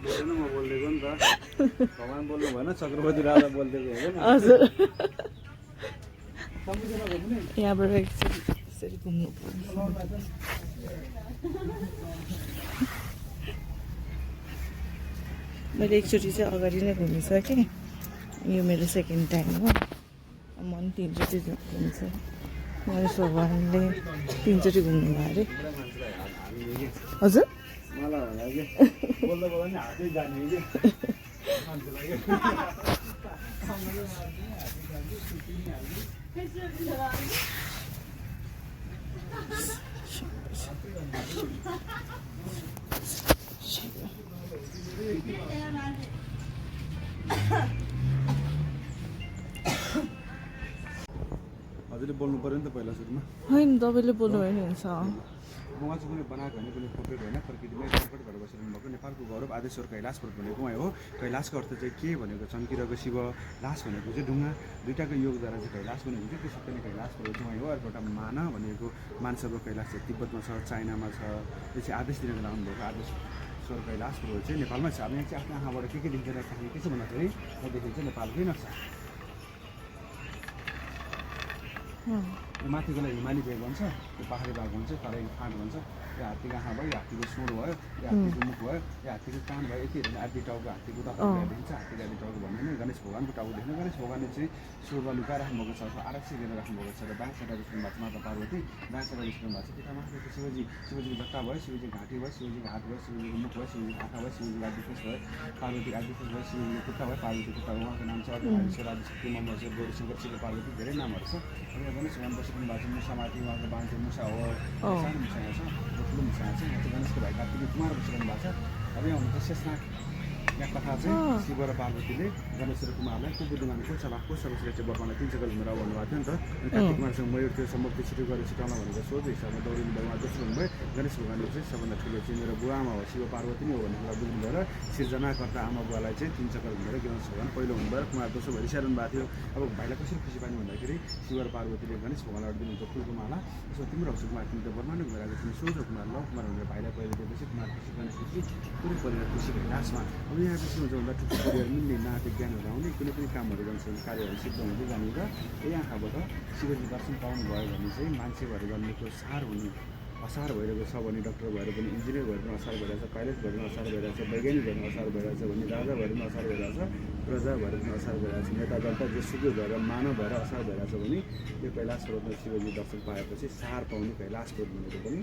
बोलेन म बोल्दिएको नि त भगवान बोल्नु भएन चक्रवर्ती राजा बोल्दिएको हो नि हजुर यहाँबाट एकचोटि यसरी घुम्नु पर्छ मैले एकचोटि चाहिँ अगाडि नै घुमिसकेँ यो मेरो सेकेन्ड टाइम हो म पनि 3 चोटि घुम्छु गणेश भगवान्ले 3 चोटि घुम्नु भयो अरे हजुर मलाई होला के बोल्दा बोल्दा नि हातै जाने के मान्छेलाई हजुरले बोल्नु पर्यो नि त पहिला सुरुमा होइन तपाईँले बोल्नु भयो नि हुन्छ उहाँ चाहिँ कुनै बनाएको होइन कुनै फोटो होइन प्रकृतिमै प्रकट भएर बसिरहनु भएको नेपालको गौरव आदेश्वर कैलाशपर्वत भनेको उहाँ हो कैलाशको अर्थ चाहिँ के भनेको चम्किरहेको शिव लास भनेको चाहिँ ढुङ्गा दुईटाको योगद्वारा चाहिँ कैलाश भनेको चाहिँ त्यो सबै नै कैलाशपर्वत चाहिँ उहाँ हो अर्को एउटा माना भनेको मानसर्व कैलाश चाहिँ तिब्बतमा छ चाइनामा छ त्यो चाहिँ आदेश दिनको आउनुभएको आदेश्वर कैलाशपर्वत चाहिँ नेपालमा छ अब यहाँ चाहिँ आफ्नो आँखाबाट के देख्दैन कहानी के छ भन्दाखेरि त्यहाँदेखि चाहिँ नेपालकै नक्सा माथिकोलाई हिमाली भेग भन्छ त्यो पाहाडी भाग भन्छ तराई फाँट भन्छ यो हात्तीको आँखा भयो यो हात्तीको सुँड भयो यो हात्तीको मुख भयो यो हात्तीको कान भयो यति हेर्ने आदि टाउको हात्तीको तपाईँले देखिन्छ हात्तीको आदि टाउको भन्ने नै गणेश भगवान्को टाउको देख्नु गणेश भगवान्ले चाहिँ स्वर्ग लुकाएर राख्नुभएको छ आरक्षी लिएर राख्नुभएको छ र दाङ सटा विष्णु भएको छ माता पार्वती दाङ सटा विष्णु भएको छ पिता महादेवको शिवजीको जट्टा भयो शिवजीको घाँटी भयो शिवजीको हात भयो शिवजीको मुख भयो शिवजीको आँखा भयो शिवजीको आदिफेस भयो पार्वतीको आदिफेस भयो शिवजीको खुट्टा भयो पार्वतीको खुट्टा भयो उहाँको नाम छ अर्धनारीश्वर आदिशक्ति मम्मश्वर गौरीशङ्कर शिव पार्वती धेरै नामहरू छ अब यहाँ गणेश भगवान बसिरहनु भएको छ मुसामाथि उहाँको बान्छ मुसा हो सानो मुसा यहाँ छ ठुलो मुसा यहाँ छ यहाँ चाहिँ गणेशको भाइ कार्तिक कुमार बसिरहनु भएको छ अब यहाँ हुनुहुन्छ शेषनाग यहाँ कथा चाहिँ शिव र पार्वतीले गणेश र कुमारलाई को बुद्धिमान को सभा को सर्वश्रेष्ठ बर्मालाई 3 चक्कर घुमेर भन्नुभएको थियो नि त कार्तिक कुमारसँग मयूर त्यो सम्भव छिटो गरेर छिटाउन भनेको सोझो हिसाबमा दौडिनु भयो उहाँ दोस्रो हुनुभयो गणेश भगवान्ले चाहिँ सबभन्दा ठुलो चाहिँ मेरो बुवा आमा हो शिव पार्वती नै हो भन्ने कुरा बुझ्नु भएर सिर्जनाकर्ता आमा बुवालाई चाहिँ 3 चक्कर घुमेर गणेश भगवान पहिलो हुनुभयो कुमार दोस्रो भएर रिसाइरहनु भएको थियो अब भाइलाई कसरी खुसी पार्ने भन्दाखेरि शिव र पार्वतीले गणेश भगवानलाई दिनुहुन्छ फुलको माला यसो तिम्रो हौसु कुमार तिमी त बर्मा नै घुमेर आएको तिमी सोझो कुमार ल कुमार भनेर भाइलाई पहिला दिएपछि कुमार खुसी गणेश खुसी पुरै परिवार खुसी भयो लास्टमा अब यहाँ खुसी हुन्छ भन्दा ठुलो परिवार मिल्ने नाते ज्ञानहरू आउने कुनै पनि कामहरू गर्छ कार्यहरू सिद्ध हुँदै जाने र यही आँखाबाट शिवजी दर्शन पाउनुभयो भने चाहिँ मान्छे भएर जन्मेको सार हुने असार भइरहेको छ भने डक्टर भएर पनि इन्जिनियर भएर पनि असार भइरहेछ पाइलट भएर पनि असार भइरहेछ वैज्ञानिक भएर पनि असार भइरहेछ भने राजा भएर पनि असार भइरहेछ प्रजा भएर पनि असार भइरहेछ नेता जनता जेसुकै भएर मानव भएर असार भइरहेछ भने यो कैलाशपर्वतमा शिवजी दर्शन पाएपछि सार पाउने कैलाशपर्वत भनेको पनि